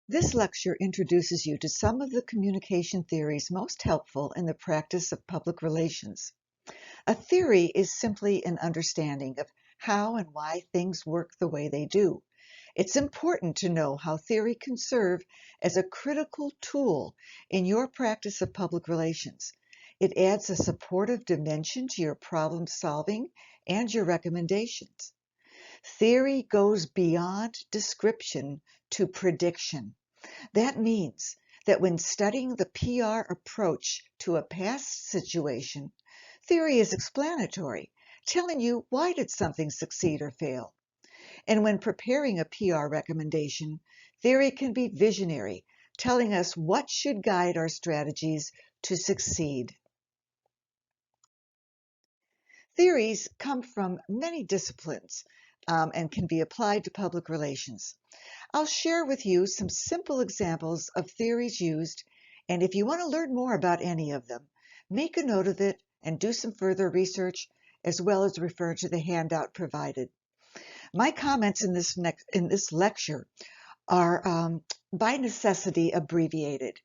This lecture introduces you to some of the communication theories most helpful in the practice of public relations. A theory is simply an understanding of how and why things work the way they do. It's important to know how theory can serve as a critical tool in your practice of public relations. It adds a supportive dimension to your problem solving and your recommendations. Theory goes beyond description to prediction. That means that when studying the PR approach to a past situation, theory is explanatory, telling you why did something succeed or fail. And when preparing a PR recommendation, theory can be visionary, telling us what should guide our strategies to succeed. Theories come from many disciplines and can be applied to public relations. I'll share with you some simple examples of theories used, and if you want to learn more about any of them, make a note of it and do some further research, as well as refer to the handout provided. My comments in this lecture are by necessity abbreviated.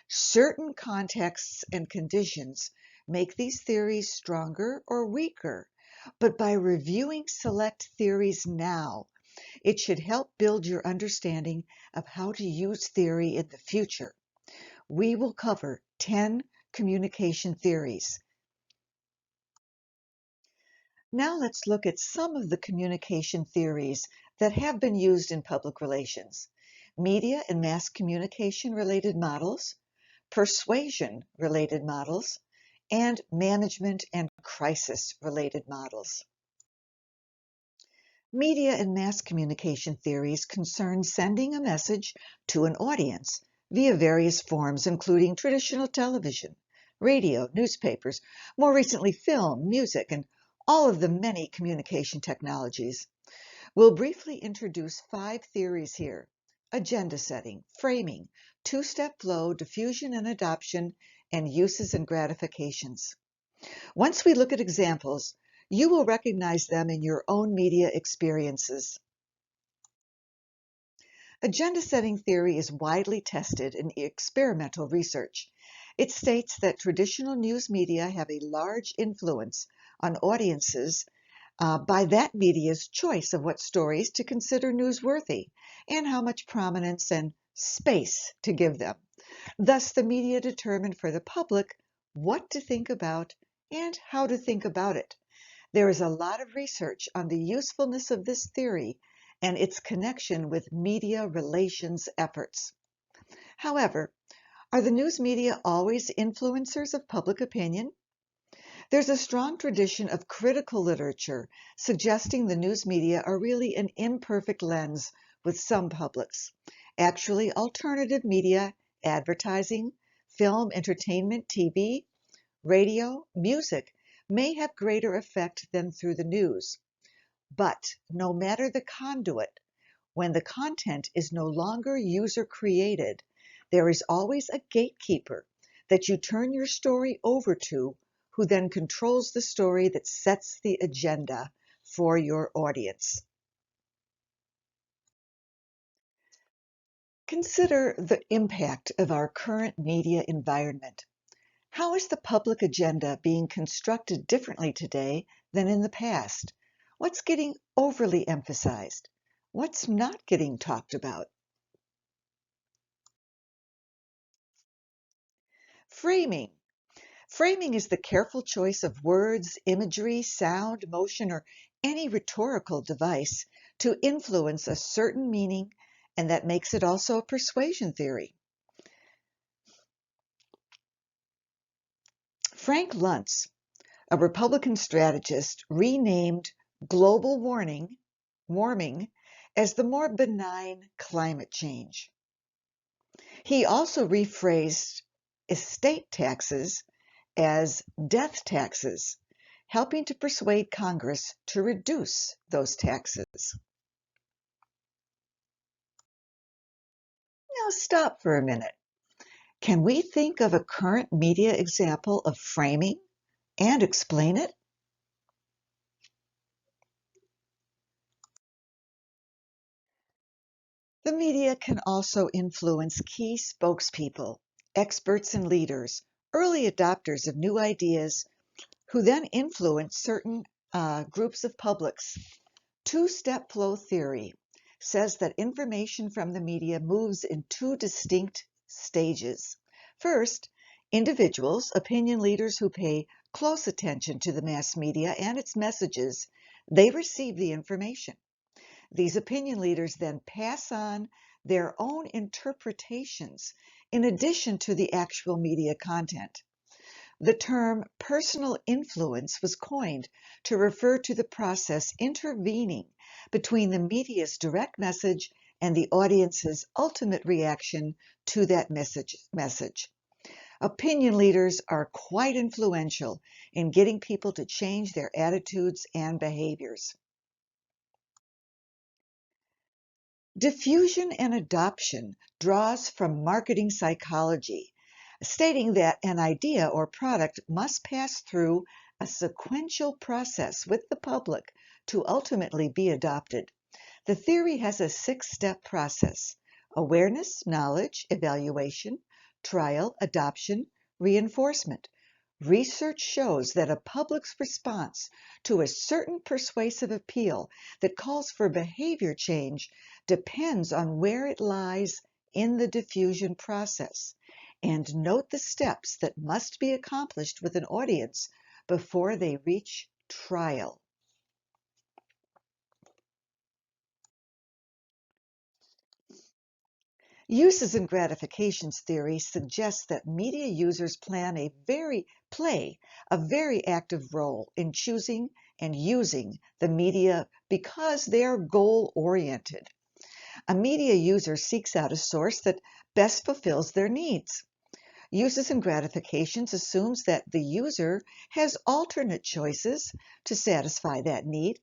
Certain contexts and conditions make these theories stronger or weaker, but by reviewing select theories now, it should help build your understanding of how to use theory in the future. We will cover 10 communication theories. Now let's look at some of the communication theories that have been used in public relations. Media and mass communication related models, persuasion related models, and management and crisis related models. Media and mass communication theories concern sending a message to an audience via various forms, including traditional television, radio, newspapers, more recently film, music, and all of the many communication technologies. We'll briefly introduce 5 theories here: agenda setting, framing, two-step flow, diffusion and adoption, and uses and gratifications. Once we look at examples, you will recognize them in your own media experiences. Agenda setting theory is widely tested in experimental research. It states that traditional news media have a large influence on audiences by that media's choice of what stories to consider newsworthy and how much prominence and space to give them. Thus, the media determine for the public what to think about and how to think about it. There is a lot of research on the usefulness of this theory and its connection with media relations efforts. However, are the news media always influencers of public opinion? There's a strong tradition of critical literature suggesting the news media are really an imperfect lens with some publics. Actually, alternative media, advertising, film, entertainment, TV, radio, music may have greater effect than through the news. But no matter the conduit, when the content is no longer user-created, there is always a gatekeeper that you turn your story over to, who then controls the story that sets the agenda for your audience. Consider the impact of our current media environment. How is the public agenda being constructed differently today than in the past? What's getting overly emphasized? What's not getting talked about? Framing. Framing is the careful choice of words, imagery, sound, motion, or any rhetorical device to influence a certain meaning, and that makes it also a persuasion theory. Frank Luntz, a Republican strategist, renamed global warming as the more benign climate change. He also rephrased estate taxes as death taxes, helping to persuade Congress to reduce those taxes. Now stop for a minute. Can we think of a current media example of framing and explain it? The media can also influence key spokespeople, experts and leaders, early adopters of new ideas who then influence certain groups of publics. Two-step flow theory says that information from the media moves in two distinct stages. First, individuals, opinion leaders who pay close attention to the mass media and its messages, they receive the information. These opinion leaders then pass on their own interpretations in addition to the actual media content. The term personal influence was coined to refer to the process intervening between the media's direct message and the audience's ultimate reaction to that message. Opinion leaders are quite influential in getting people to change their attitudes and behaviors. Diffusion and adoption draws from marketing psychology, stating that an idea or product must pass through a sequential process with the public to ultimately be adopted. The theory has a six-step process: awareness, knowledge, evaluation, trial, adoption, reinforcement. Research shows that a public's response to a certain persuasive appeal that calls for behavior change depends on where it lies in the diffusion process. And note the steps that must be accomplished with an audience before they reach trial. Uses and gratifications theory suggests that media users play a very active role in choosing and using the media because they are goal-oriented. A media user seeks out a source that best fulfills their needs. Uses and gratifications assumes that the user has alternate choices to satisfy that need.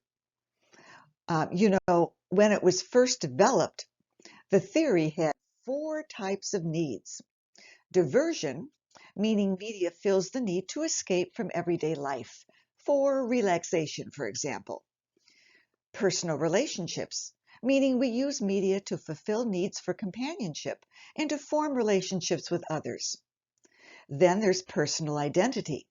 When it was first developed, the theory had four types of needs. Diversion, meaning media fills the need to escape from everyday life, for relaxation, for example. Personal relationships, meaning we use media to fulfill needs for companionship and to form relationships with others. Then there's personal identity.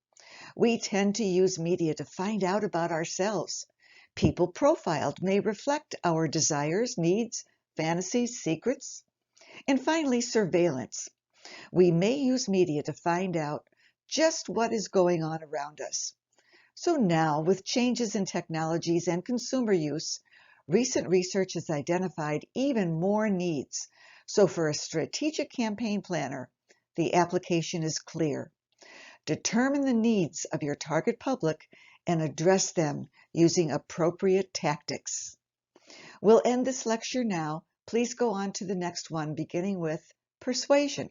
We tend to use media to find out about ourselves. People profiled may reflect our desires, needs, fantasies, secrets. And finally, surveillance. We may use media to find out just what is going on around us. So now, with changes in technologies and consumer use, recent research has identified even more needs. So for a strategic campaign planner, the application is clear. Determine the needs of your target public and address them using appropriate tactics. We'll end this lecture now. Please go on to the next one, beginning with persuasion.